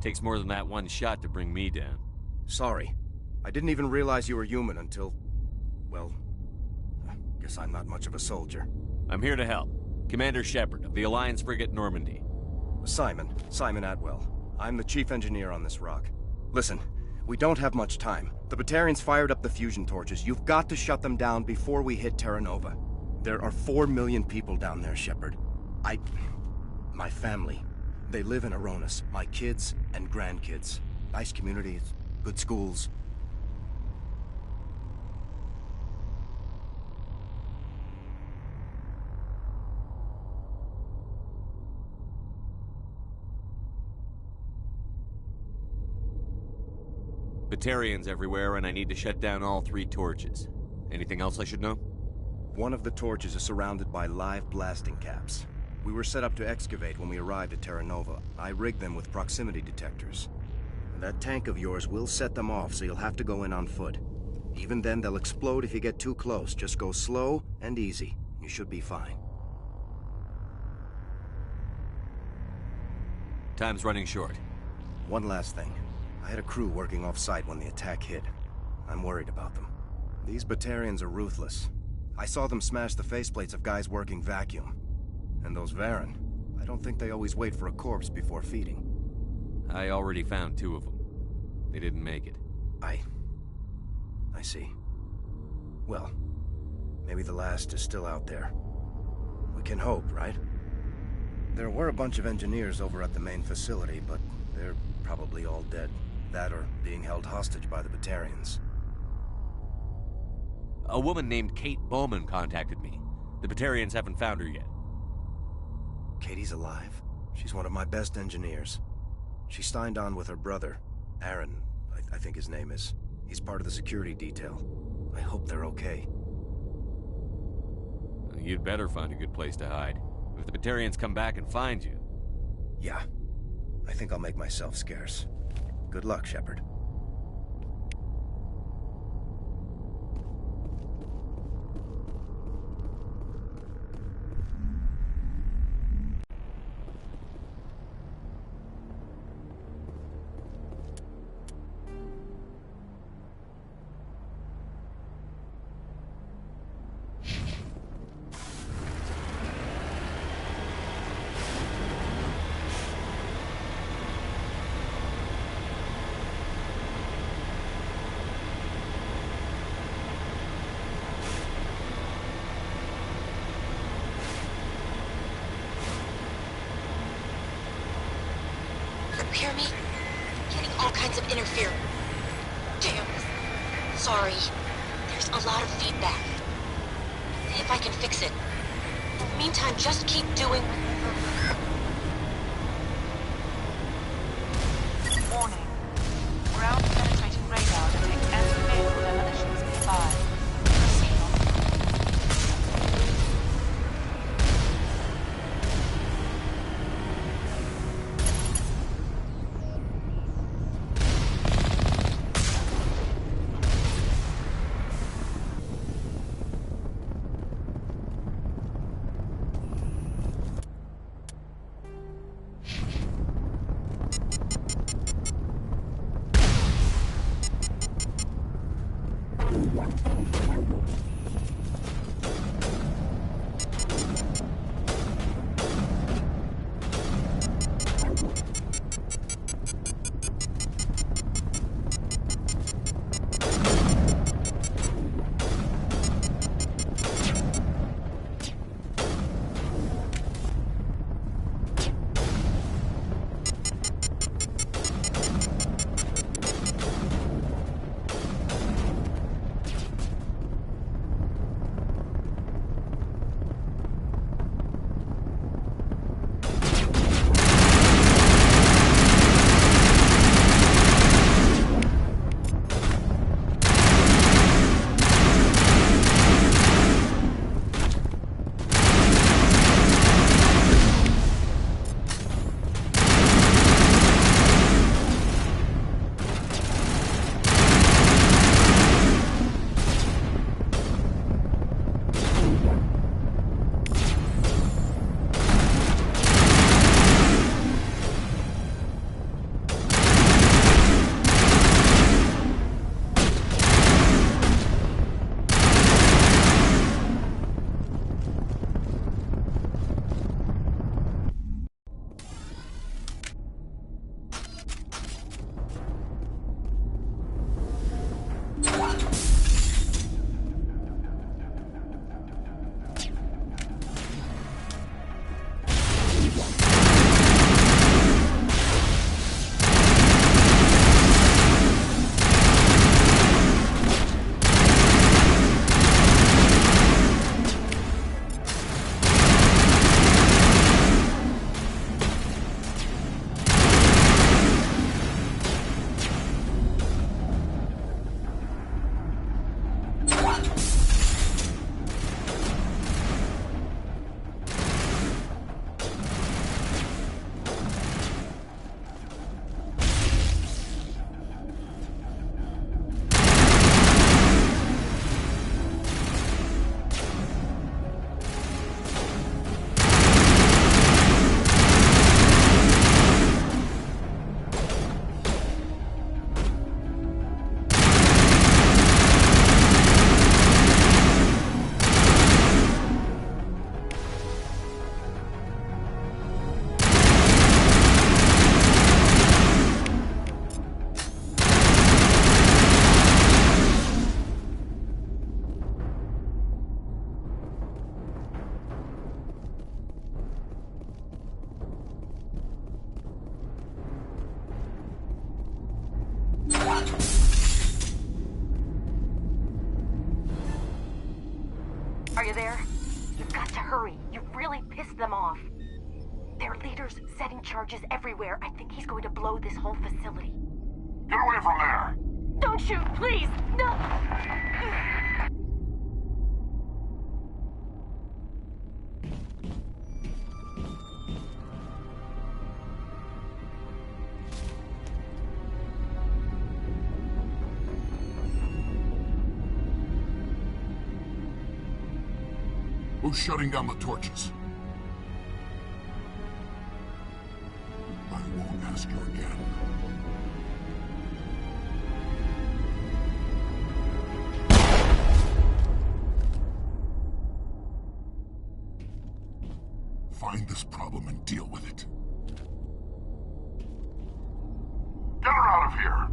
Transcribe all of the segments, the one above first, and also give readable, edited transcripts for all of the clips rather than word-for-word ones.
Takes more than that one shot to bring me down. Sorry. I didn't even realize you were human until... well... guess I'm not much of a soldier. I'm here to help. Commander Shepard of the Alliance frigate Normandy. Simon Atwell. I'm the chief engineer on this rock. Listen, we don't have much time. The Batarians fired up the fusion torches. You've got to shut them down before we hit Terra Nova. There are 4 million people down there, Shepard. My family. They live in Aronis. My kids and grandkids. Nice communities, good schools. Batarians everywhere, and I need to shut down all 3 torches. Anything else I should know? One of the torches is surrounded by live blasting caps. We were set up to excavate when we arrived at Terra Nova. I rigged them with proximity detectors. That tank of yours will set them off, so you'll have to go in on foot. Even then, they'll explode if you get too close. Just go slow and easy. You should be fine. Time's running short. One last thing. I had a crew working off-site when the attack hit. I'm worried about them. These Batarians are ruthless. I saw them smash the faceplates of guys working vacuum. And those Varren, I don't think they always wait for a corpse before feeding. I already found 2 of them. They didn't make it. I see. Well, maybe the last is still out there. We can hope, right? There were a bunch of engineers over at the main facility, but they're probably all dead. That or being held hostage by the Batarians. A woman named Kate Bowman contacted me. The Batarians haven't found her yet. Katie's alive? She's one of my best engineers. She signed on with her brother, Aaron, I think his name is. He's part of the security detail. I hope they're okay. You'd better find a good place to hide. If the Batarians come back and find you... Yeah. I think I'll make myself scarce. Good luck, Shepard. Hear me? Getting all kinds of interference. Damn. Sorry. There's a lot of feedback. See if I can fix it. In the meantime, just keep doing... Warning. Ground penetrating radar detects anti-vehicle demolitions nearby. Proceed on. Are you there? You've got to hurry. You've really pissed them off. Their leader's setting charges everywhere. I think he's going to blow this whole facility. Get away from there! Don't shoot, please! No! Who's shutting down the torches? I won't ask you again. Find this problem and deal with it. Get her out of here!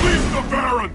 Release the Baron!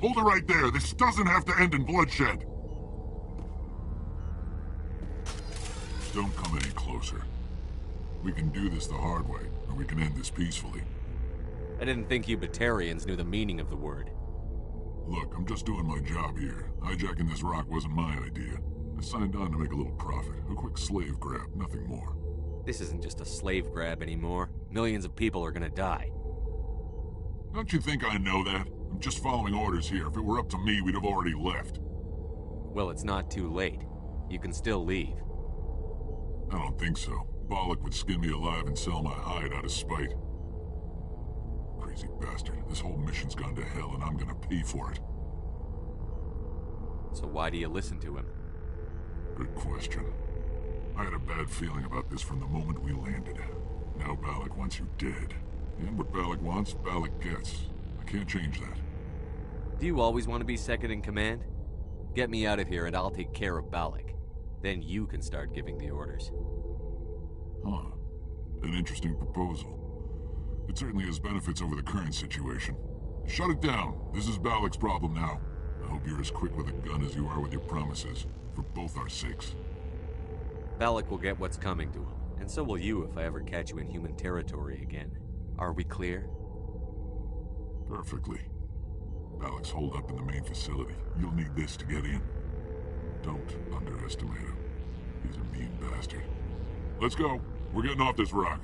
Hold it right there. This doesn't have to end in bloodshed. Don't come any closer. We can do this the hard way, or we can end this peacefully. I didn't think you Batarians knew the meaning of the word. Look, I'm just doing my job here. Hijacking this rock wasn't my idea. I signed on to make a little profit. A quick slave grab, nothing more. This isn't just a slave grab anymore. Millions of people are gonna die. Don't you think I know that? I'm just following orders here. If it were up to me, we'd have already left. Well, it's not too late. You can still leave. I don't think so. Bollock would skin me alive and sell my hide out of spite. Crazy bastard. This whole mission's gone to hell and I'm gonna pay for it. So why do you listen to him? Good question. I had a bad feeling about this from the moment we landed. Now Balak wants you dead. And what Balak wants, Balak gets. I can't change that. Do you always want to be second in command? Get me out of here and I'll take care of Balak. Then you can start giving the orders. Huh. An interesting proposal. It certainly has benefits over the current situation. Shut it down. This is Balak's problem now. I hope you're as quick with a gun as you are with your promises. For both our sakes. Balak will get what's coming to him. And so will you if I ever catch you in human territory again. Are we clear? Perfectly. Balak's holed up in the main facility. You'll need this to get in. Don't underestimate him. He's a mean bastard. Let's go. We're getting off this rock.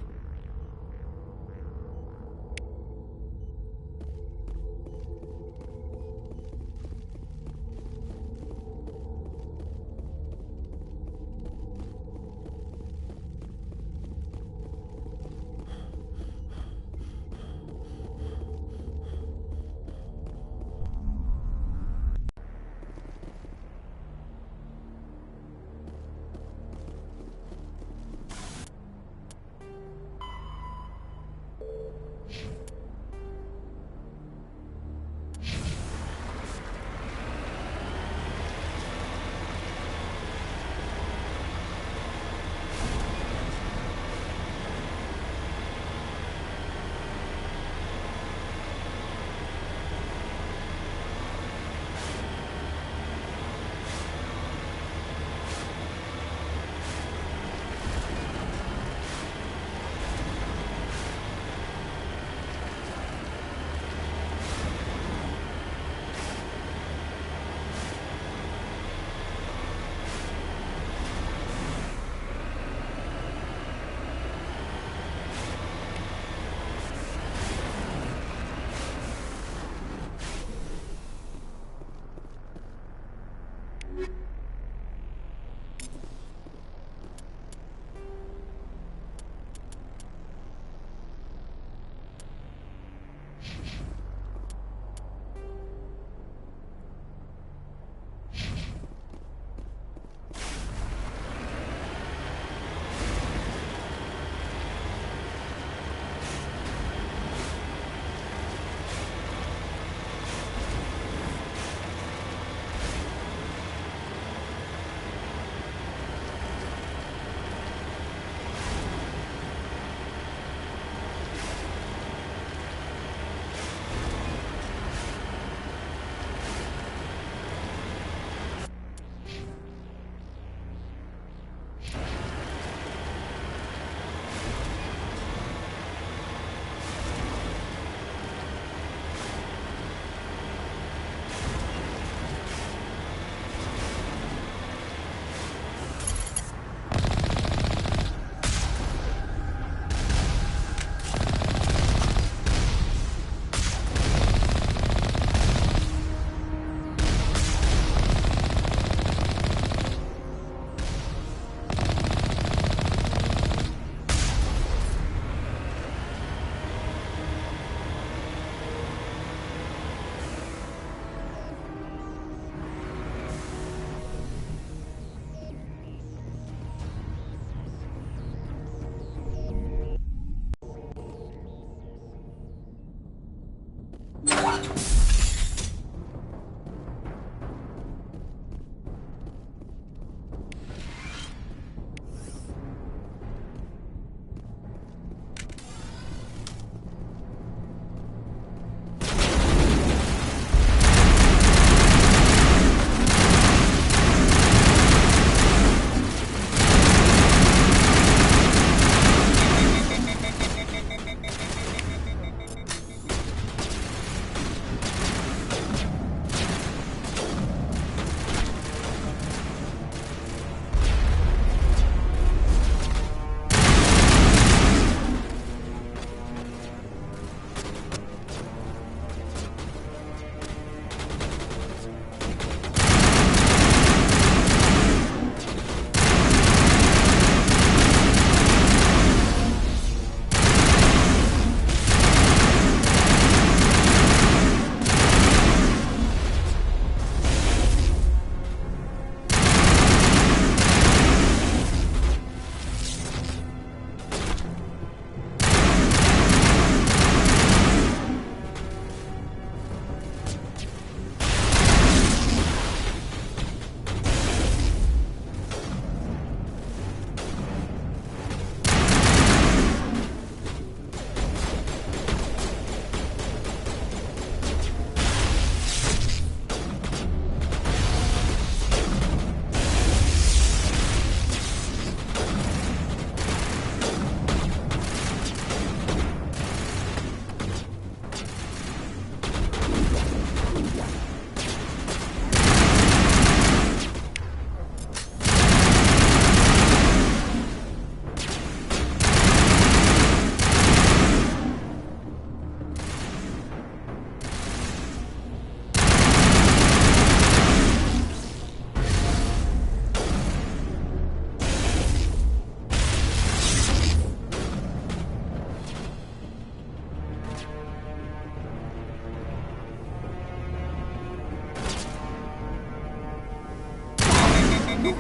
You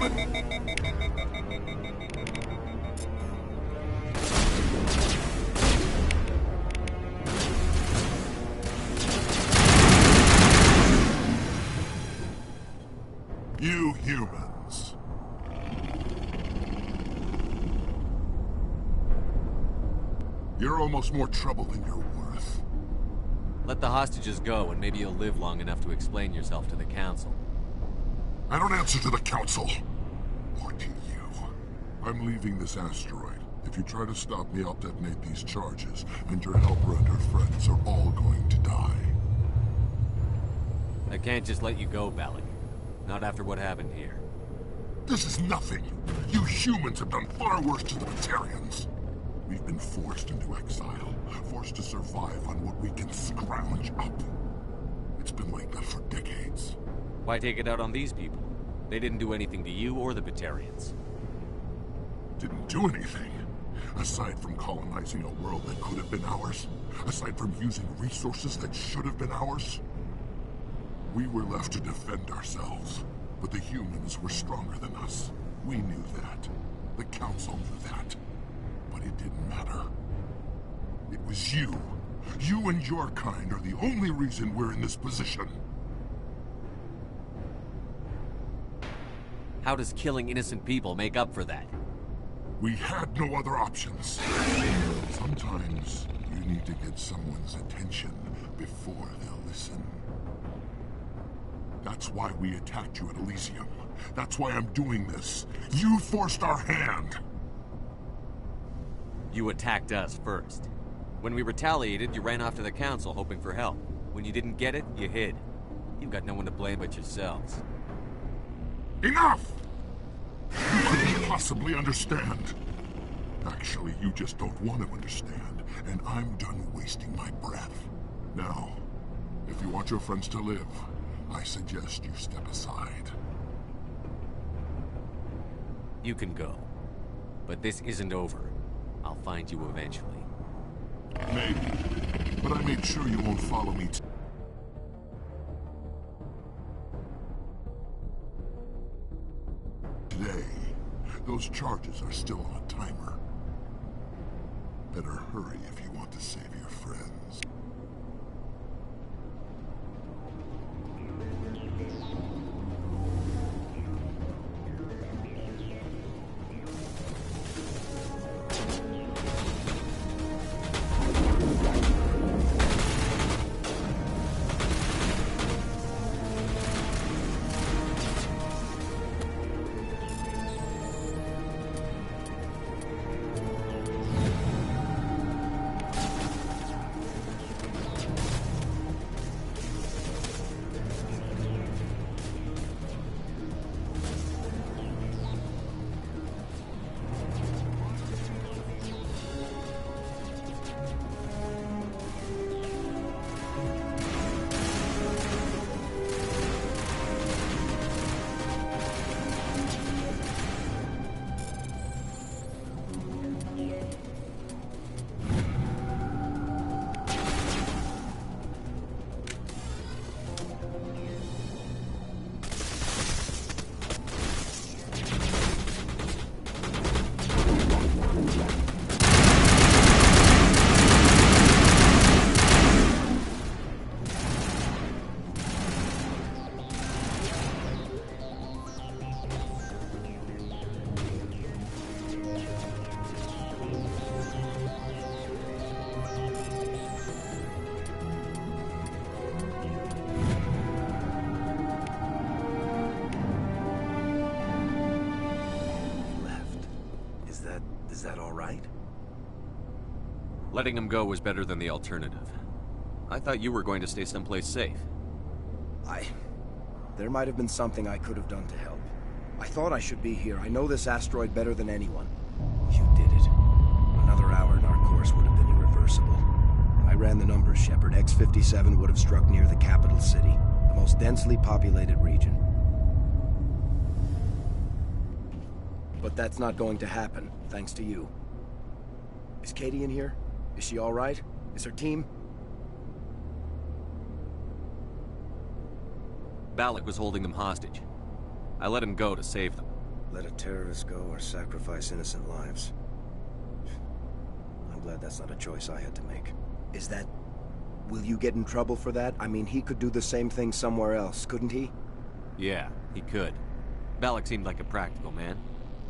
humans. You're almost more trouble than you're worth. Let the hostages go, and maybe you'll live long enough to explain yourself to the Council. I don't answer to the Council. Or to you. I'm leaving this asteroid. If you try to stop me, I'll detonate these charges, and your helper and her friends are all going to die. I can't just let you go, Balak. Not after what happened here. This is nothing. You humans have done far worse to the Batarians. We've been forced into exile, forced to survive on what we can scrounge up. It's been like that for decades. Why take it out on these people? They didn't do anything to you or the Batarians. Didn't do anything. Aside from colonizing a world that could have been ours. Aside from using resources that should have been ours. We were left to defend ourselves. But the humans were stronger than us. We knew that. The Council knew that. But it didn't matter. It was you. You and your kind are the only reason we're in this position. How does killing innocent people make up for that? We had no other options. Sometimes you need to get someone's attention before they'll listen. That's why we attacked you at Elysium. That's why I'm doing this. You forced our hand! You attacked us first. When we retaliated, you ran off to the Council hoping for help. When you didn't get it, you hid. You've got no one to blame but yourselves. Enough! You couldn't possibly understand. Actually, you just don't want to understand, and I'm done wasting my breath. Now, if you want your friends to live, I suggest you step aside. You can go. But this isn't over. I'll find you eventually. Maybe. But I made sure you won't follow me today. Those charges are still on a timer. Better hurry if you want to save your friends. Is that all right? Letting him go was better than the alternative. I thought you were going to stay someplace safe. There might have been something I could have done to help. I thought I should be here. I know this asteroid better than anyone. You did it. Another hour and our course would have been irreversible. I ran the numbers, Shepard. X-57 would have struck near the capital city, the most densely populated region. But that's not going to happen, thanks to you. Is Katie in here? Is she all right? Is her team? Balak was holding them hostage. I let him go to save them. Let a terrorist go or sacrifice innocent lives. I'm glad that's not a choice I had to make. Is that... Will you get in trouble for that? I mean, he could do the same thing somewhere else, couldn't he? Yeah, he could. Balak seemed like a practical man.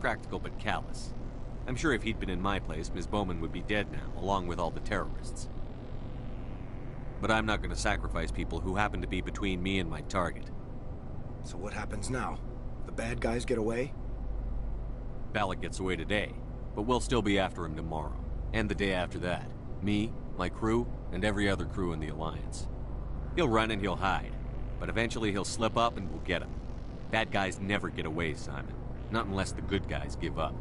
Practical but callous. I'm sure if he'd been in my place, Ms. Bowman would be dead now, along with all the terrorists. But I'm not going to sacrifice people who happen to be between me and my target. So what happens now? The bad guys get away? Balak gets away today, but we'll still be after him tomorrow. And the day after that. Me, my crew, and every other crew in the Alliance. He'll run and he'll hide, but eventually he'll slip up and we'll get him. Bad guys never get away, Simon. Not unless the good guys give up.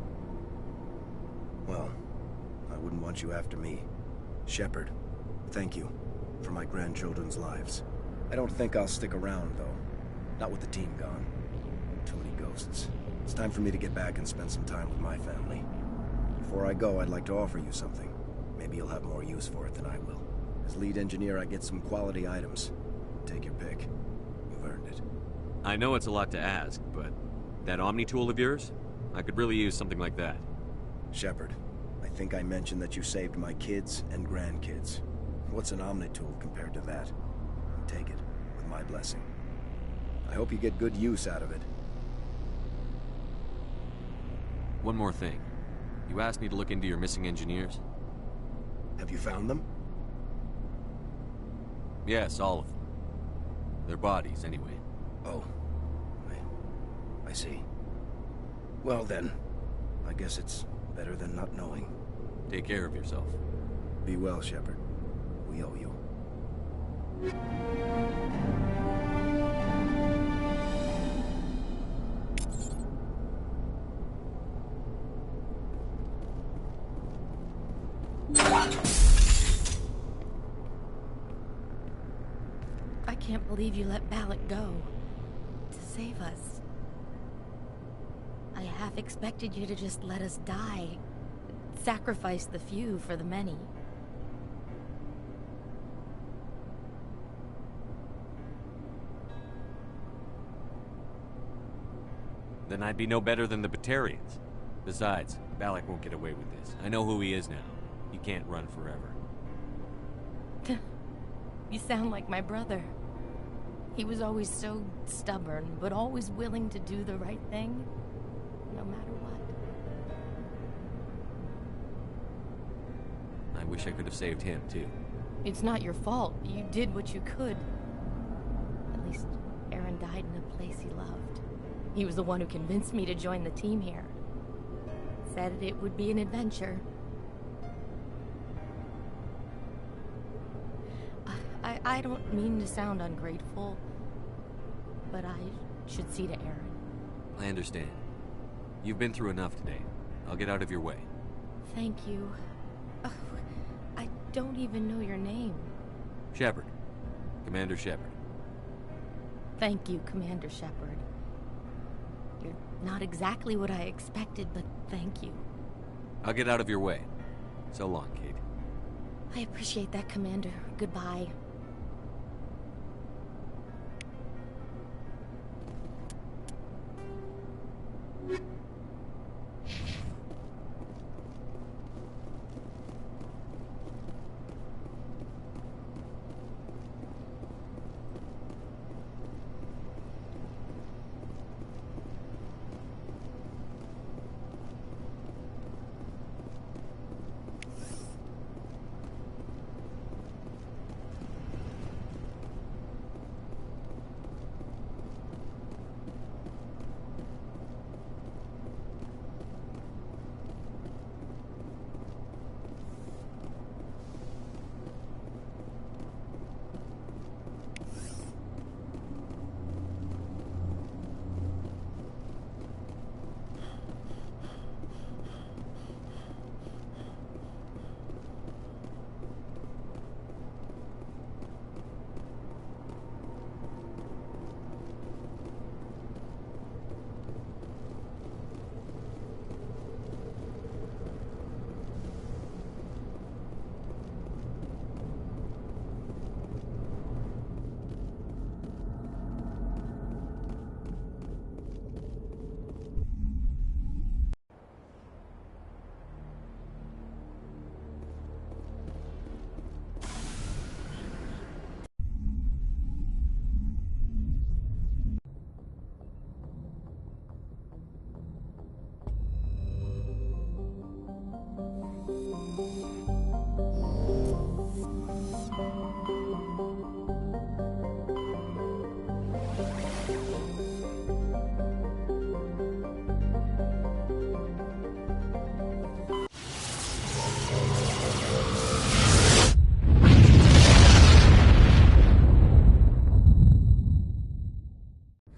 Well, I wouldn't want you after me. Shepard, thank you for my grandchildren's lives. I don't think I'll stick around, though. Not with the team gone. Too many ghosts. It's time for me to get back and spend some time with my family. Before I go, I'd like to offer you something. Maybe you'll have more use for it than I will. As lead engineer, I get some quality items. Take your pick. You've earned it. I know it's a lot to ask, but that Omni tool of yours? I could really use something like that. Shepard, I think I mentioned that you saved my kids and grandkids. What's an Omni tool compared to that? Take it, with my blessing. I hope you get good use out of it. One more thing. You asked me to look into your missing engineers? Have you found them? Yes, all of them. Their bodies, anyway. Oh. I see. Well then, I guess it's better than not knowing. Take care of yourself. Be well, Shepard. We owe you. I can't believe you let Balak go. To save us. I half expected you to just let us die. Sacrifice the few for the many. Then I'd be no better than the Batarians. Besides, Balak won't get away with this. I know who he is now. He can't run forever. You sound like my brother. He was always so stubborn, but always willing to do the right thing, no matter what. I wish I could have saved him, too. It's not your fault. You did what you could. At least, Aaron died in a place he loved. He was the one who convinced me to join the team here. Said it would be an adventure. I don't mean to sound ungrateful, but I should see to Aaron. I understand. You've been through enough today. I'll get out of your way. Thank you. I don't even know your name. Shepard. Commander Shepard. Thank you, Commander Shepard. You're not exactly what I expected, but thank you. I'll get out of your way. So long, Kate. I appreciate that, Commander. Goodbye.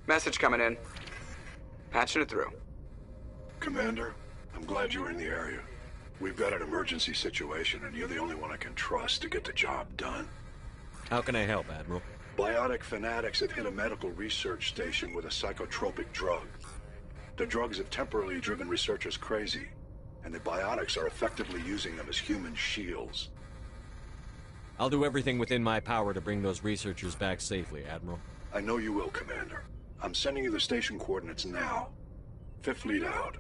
Message coming in. Patching it through. Commander, I'm glad you're in the area. We've got an emergency situation, and you're the only one I can trust to get the job done. How can I help, Admiral? Biotic fanatics have hit a medical research station with a psychotropic drug. The drugs have temporarily driven researchers crazy, and the biotics are effectively using them as human shields. I'll do everything within my power to bring those researchers back safely, Admiral. I know you will, Commander. I'm sending you the station coordinates now. Fifth Fleet out.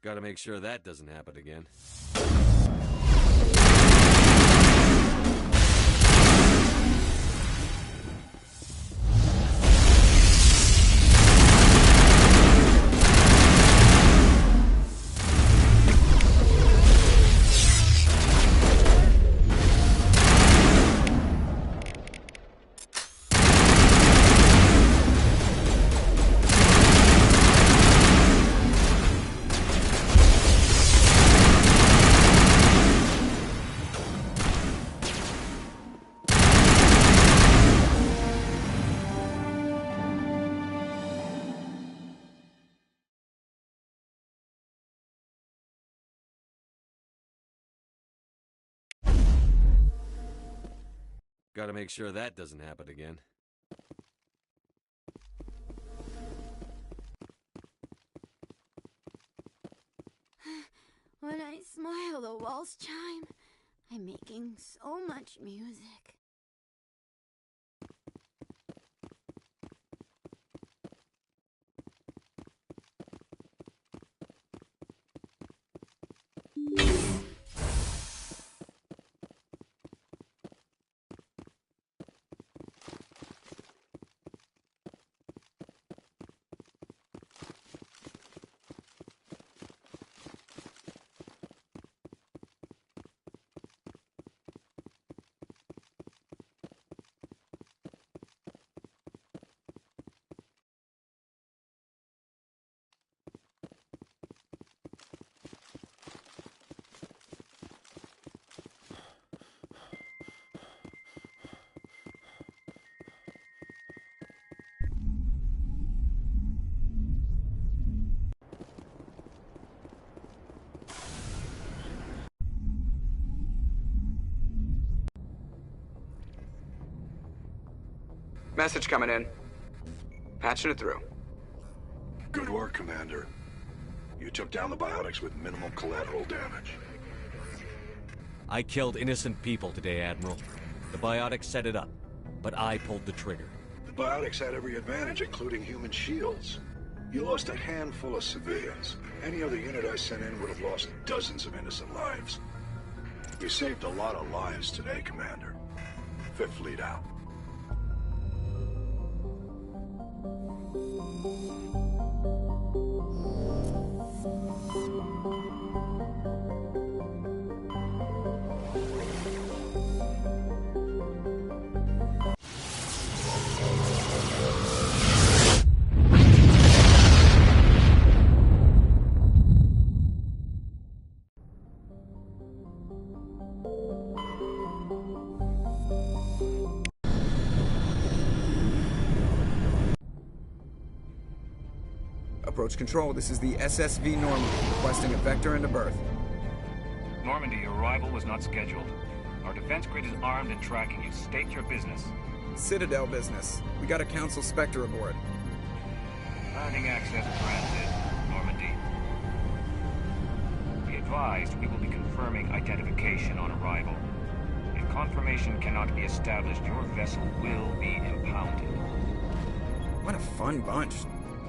Gotta make sure that doesn't happen again. Gotta make sure that doesn't happen again. When I smile, the walls chime. I'm making so much music. Message coming in. Patching it through. Good work, Commander. You took down the biotics with minimal collateral damage. I killed innocent people today, Admiral. The biotics set it up, but I pulled the trigger. The biotics had every advantage, including human shields. You lost a handful of civilians. Any other unit I sent in would have lost dozens of innocent lives. You saved a lot of lives today, Commander. Fifth Fleet out. Approach Control, this is the SSV Normandy, requesting a vector and a berth. Normandy, your arrival was not scheduled. Our defense grid is armed and tracking you. State your business. Citadel business. We got a Council Spectre aboard. Landing access granted, Normandy. Be advised, we will be confirming identification on arrival. If confirmation cannot be established, your vessel will be impounded. What a fun bunch.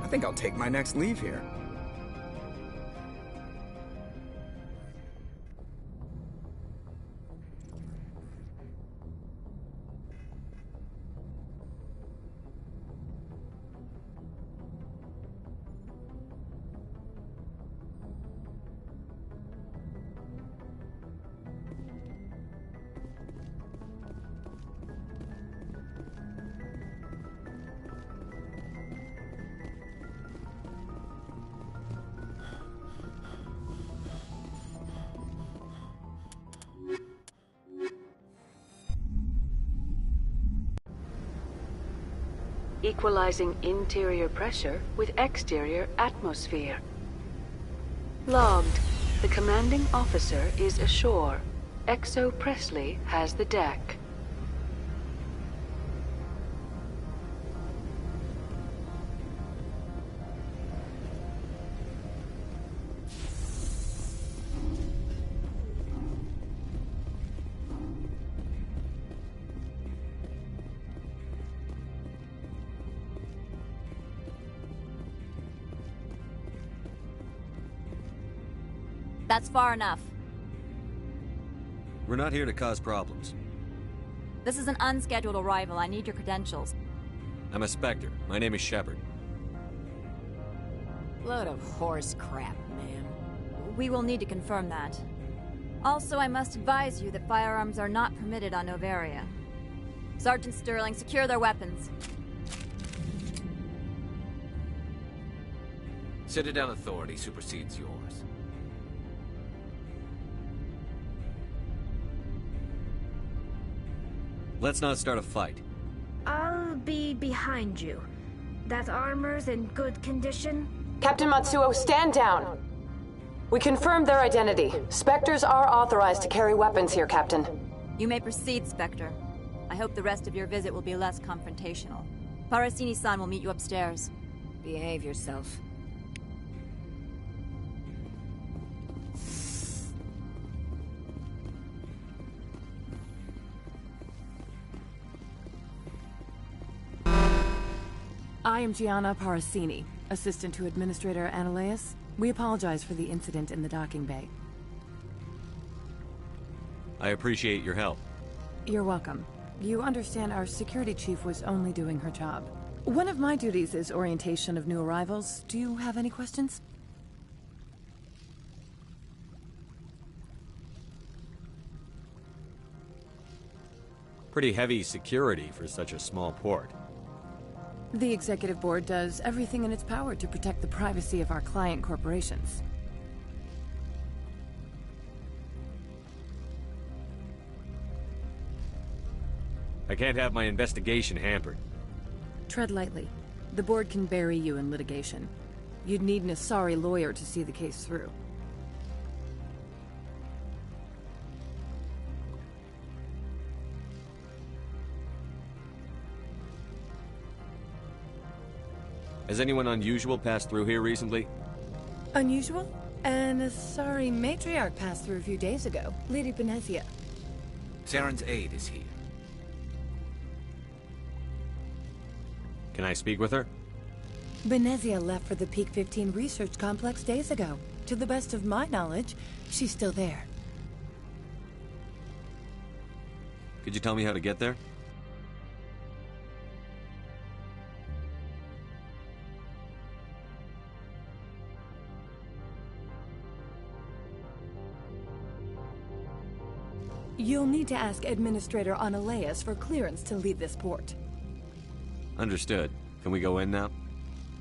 I think I'll take my next leave here. Equalizing interior pressure with exterior atmosphere. Logged. The commanding officer is ashore. XO Presley has the deck. That's far enough. We're not here to cause problems. This is an unscheduled arrival. I need your credentials. I'm a Spectre. My name is Shepard. Load of horse crap, man. We will need to confirm that. Also, I must advise you that firearms are not permitted on Noveria. Sergeant Sterling, secure their weapons. Citadel authority supersedes yours. Let's not start a fight. I'll be behind you. That armor's in good condition? Captain Matsuo, stand down! We confirmed their identity. Spectres are authorized to carry weapons here, Captain. You may proceed, Spectre. I hope the rest of your visit will be less confrontational. Parasini-san will meet you upstairs. Behave yourself. I am Gianna Parasini, assistant to Administrator Analeas. We apologize for the incident in the docking bay. I appreciate your help. You're welcome. You understand our security chief was only doing her job. One of my duties is orientation of new arrivals. Do you have any questions? Pretty heavy security for such a small port. The Executive Board does everything in its power to protect the privacy of our client corporations. I can't have my investigation hampered. Tread lightly. The Board can bury you in litigation. You'd need an Asari lawyer to see the case through. Has anyone unusual passed through here recently? Unusual? An Asari matriarch passed through a few days ago. Lady Benezia. Saren's aide is here. Can I speak with her? Benezia left for the Peak 15 research complex days ago. To the best of my knowledge, she's still there. Could you tell me how to get there? You'll need to ask Administrator Analeas for clearance to leave this port. Understood. Can we go in now?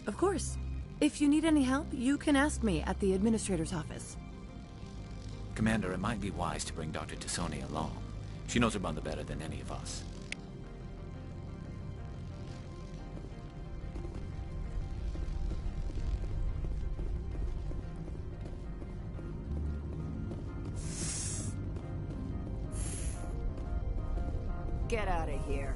Of course. If you need any help, you can ask me at the Administrator's office. Commander, it might be wise to bring Dr. T'Soni along. She knows her mother better than any of us. Get out of here.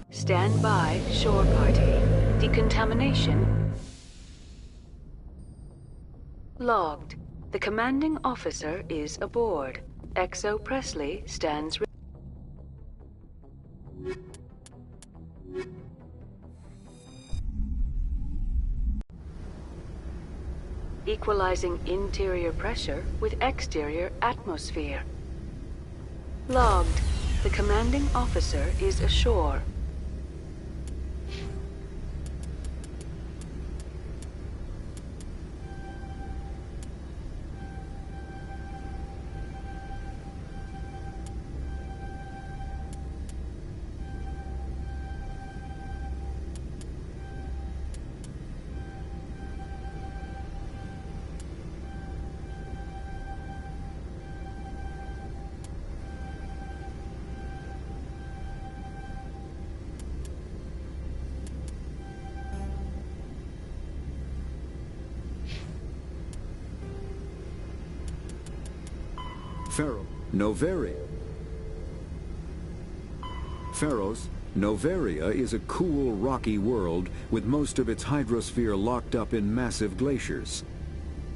Stand by, shore party. Decontamination logged. The commanding officer is aboard. XO Presley stands equalizing interior pressure with exterior atmosphere. Logged. The commanding officer is ashore. Pharos, Noveria is a cool, rocky world with most of its hydrosphere locked up in massive glaciers.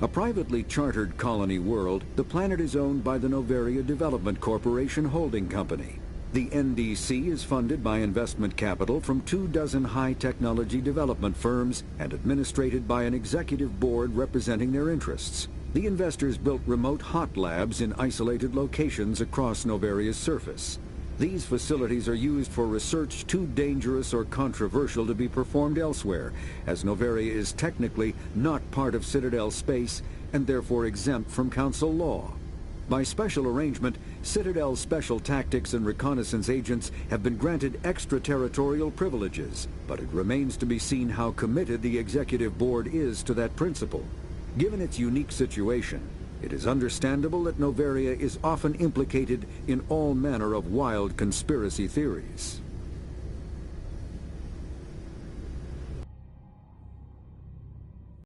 A privately chartered colony world, the planet is owned by the Noveria Development Corporation Holding Company. The NDC is funded by investment capital from 24 high-technology development firms and administrated by an executive board representing their interests. The investors built remote hot labs in isolated locations across Noveria's surface. These facilities are used for research too dangerous or controversial to be performed elsewhere, as Noveria is technically not part of Citadel space and therefore exempt from Council law. By special arrangement, Citadel Special Tactics and Reconnaissance agents have been granted extraterritorial privileges, but it remains to be seen how committed the Executive Board is to that principle. Given its unique situation, it is understandable that Noveria is often implicated in all manner of wild conspiracy theories.